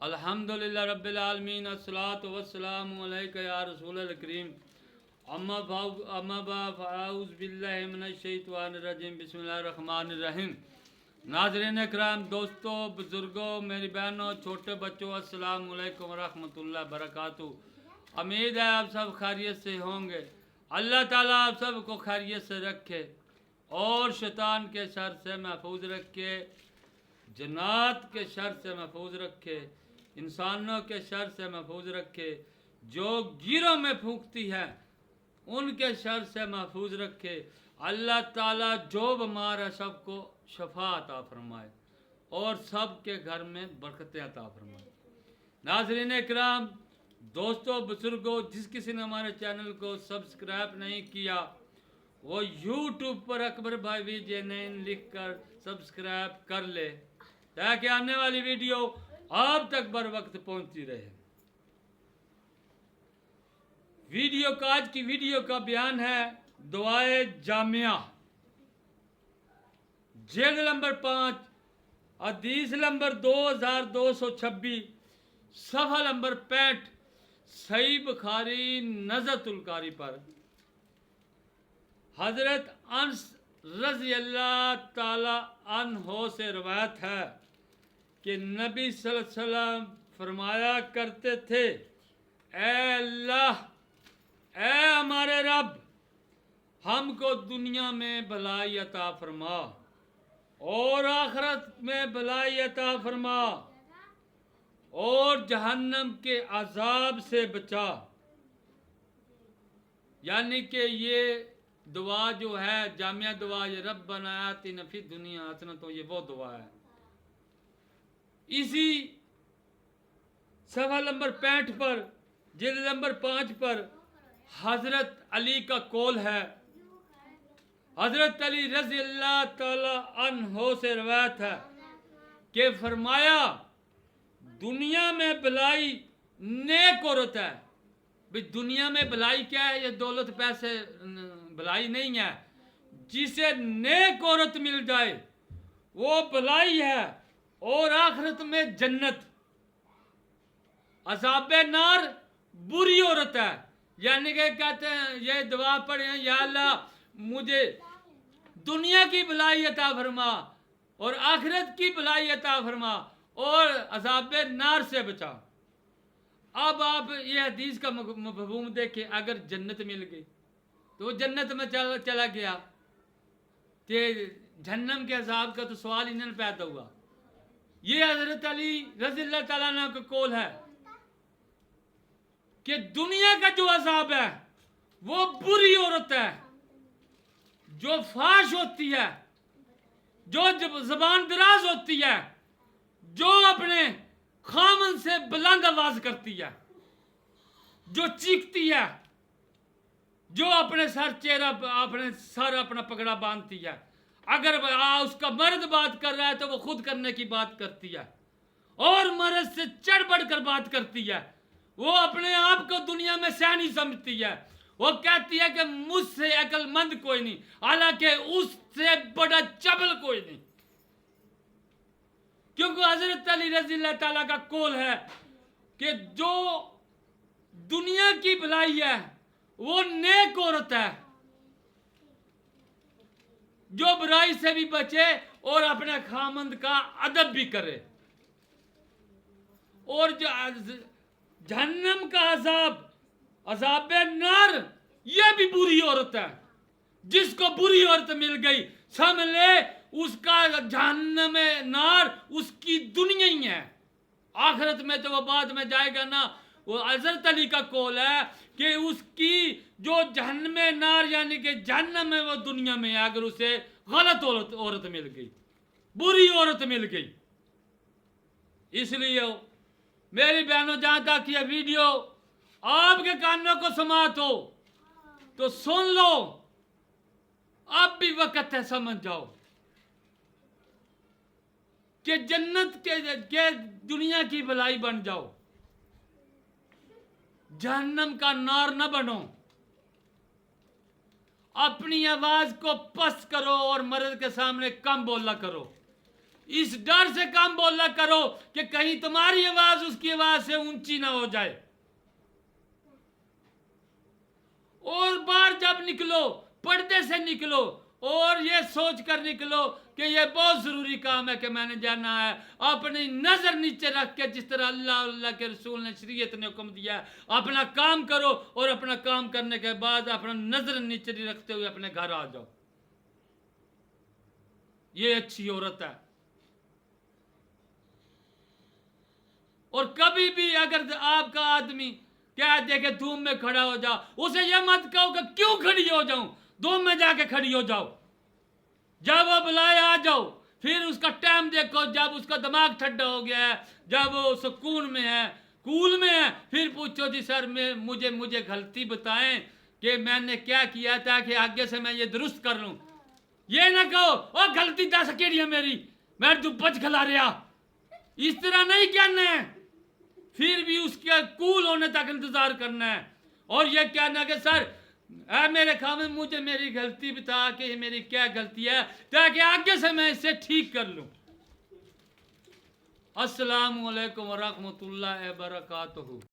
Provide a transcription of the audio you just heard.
अल्हम्दुलिल्लाह रब्बिल आलमीन अस्सलातु वस्सलामु अलैका या रसूलल करीम अम्मा बाद फ़अऊज़ु बिल्लाहि मिनश शैतानिर रजीम बिस्मिल्लाहिर रहमानिर रहीम। नाज़रीन इकराम, दोस्तों, बुज़ुर्गों, मेरी बहनों, छोटे बच्चों, अस्सलामु अलैकुम रहमतुल्लाहि बरकातुहू। उम्मीद है आप सब खैरियत से होंगे। अल्लाह ताला आप सब को खैरियत से रखे और शैतान के शर से महफूज रखे, जन्नात के शर से महफूज रखे, इंसानों के शर से महफूज रखे, जो गिरों में फूंकती है उनके शर से महफूज रखे। अल्लाह ताला जो बीमार है सबको शफा अता फरमाए और सबके घर में बरकतें अता फरमाए। नाज़रीन इकराम, दोस्तों, बुजुर्गों, जिस किसी ने हमारे चैनल को सब्सक्राइब नहीं किया वो यूट्यूब पर अकबर भाई VJ9 लिख कर सब्सक्राइब कर ले ताकि आने वाली वीडियो आप तक बर वक्त पहुंचती रहे। आज की वीडियो का बयान है दुआए जामिया, जिल्द नंबर 5, हदीस नंबर 2226, सफ़ा नंबर 65, सही बुखारी नज़रतुल कारी पर हजरत अनस रज़ी अल्लाह ताला अन्हो से रवायत है कि नबी सल्लल्लाहु अलैहि वसल्लम फरमाया करते थे, ऐ अल्लाह, ऐ हमारे रब, हमको दुनिया में भलाई अता फरमा और आखिरत में भलाई अता फरमा और जहन्नम के अजाब से बचा। यानी कि ये दुआ जो है जामिया दुआ, ये रब्बना आतिना फिद दुनिया हसना, तो ये वो दुआ है। इसी सफ़ा नंबर 65 पर, जिल्द नंबर 5 पर हजरत अली का कौल है। हजरत अली रज़ी अल्लाह ताला अन्हो से रवायत है कि फरमाया, दुनिया में भलाई नेक औरत है। भाई दुनिया में भलाई क्या है? ये दौलत पैसे भलाई नहीं है। जिसे नेक औरत मिल जाए वो भलाई है और आखिरत में जन्नत। अज़ाबे नार बुरी औरत है। यानी कि कहते हैं, ये दुआ पढ़े हैं, या अल्लाह मुझे दुनिया की भलाई अता फरमा और आखिरत की भलाई अता फरमा और अज़ाबे नार से बचा। अब आप ये हदीस का मफ़हूम देखें, अगर जन्नत मिल गई तो वो जन्नत में चला गया, तो जहन्नम के अज़ाब का तो सवाल ही नहीं पैदा हुआ। ये हजरत अली रज़ी अल्लाह ताला अन्हु का कौल है कि दुनिया का जो अज़ाब है वो बुरी औरत है, जो फाश होती है, जो ज़बान दराज होती है, जो अपने खामन से बुलंद आवाज करती है, जो चीखती है, जो अपने सर अपना पगड़ा बांधती है। अगर उसका मर्द बात कर रहा है तो वो खुद करने की बात करती है और मर्द से चढ़ बढ़ कर बात करती है। वो अपने आप को दुनिया में सयानी समझती है। वो कहती है कि मुझसे अक्लमंद कोई नहीं, हालांकि उससे बड़ा चबल कोई नहीं। क्योंकि हजरत अली रज़ी अल्लाह ताला का कौल है कि जो दुनिया की भलाई है वो नेक औरत है, जो बुराई से भी बचे और अपने खामंद का अदब भी करे। और जो जहन्नम का अज़ाबे नार, ये भी बुरी औरत है। जिसको बुरी औरत मिल गई समझ ले उसका जहन्नम नार उसकी दुनिया ही है। आखिरत में तो वो बाद में जाएगा ना। वो हजरत अली का कौल है कि उसकी जो जहन्नम नार यानी कि जहन्नम में वो दुनिया में है, अगर उसे गलत औरत मिल गई, बुरी औरत मिल गई। इसलिए मेरी बहनों, जहां तक यह वीडियो आपके कानों को समात हो तो सुन लो, अब भी वक्त है, समझ जाओ कि जन्नत के दुनिया की भलाई बन जाओ, जहन्नम का नार न बनो। अपनी आवाज को पस्त करो और मर्द के सामने कम बोला करो। इस डर से काम बोला करो कि कहीं तुम्हारी आवाज उसकी आवाज से ऊंची ना हो जाए। और बाहर जब निकलो पर्दे से निकलो और ये सोच कर निकलो कि ये बहुत जरूरी काम है कि मैंने जाना है। अपनी नजर नीचे रख के जिस तरह अल्लाह के रसूल ने शरीयत ने हुक्म दिया है अपना काम करो और अपना काम करने के बाद अपना नजर नीचे नहीं रखते हुए अपने घर आ जाओ। ये अच्छी औरत है। और कभी भी अगर आपका आदमी कह दे कि धूप में खड़ा हो जाओ उसे यह मत कहो कि क्यों खड़ी हो जाऊं, धूप में जाके खड़ी हो जाओ। जब वो बुलाए आ जाओ। फिर उसका टाइम देखो, जब उसका दिमाग ठंडा हो गया है, जब वो सुकून में है, कूल में है, फिर पूछो जी सर मुझे गलती बताएं कि मैंने क्या किया ताकि आगे से मैं ये दुरुस्त कर लूं। ये ना कहो ओ गलती दस केड़ी है मेरी, मैं दुपच खिला रहा। इस तरह नहीं कहना है। फिर भी उसके कूल होने तक इंतजार करना है और ये कहना कि सर मेरे खामिद मुझे मेरी गलती बता कि मेरी क्या गलती है ताकि आगे से मैं इसे ठीक कर लूं। अस्सलामु अलैकुम व रहमतुल्लाहि व बरकातुहू।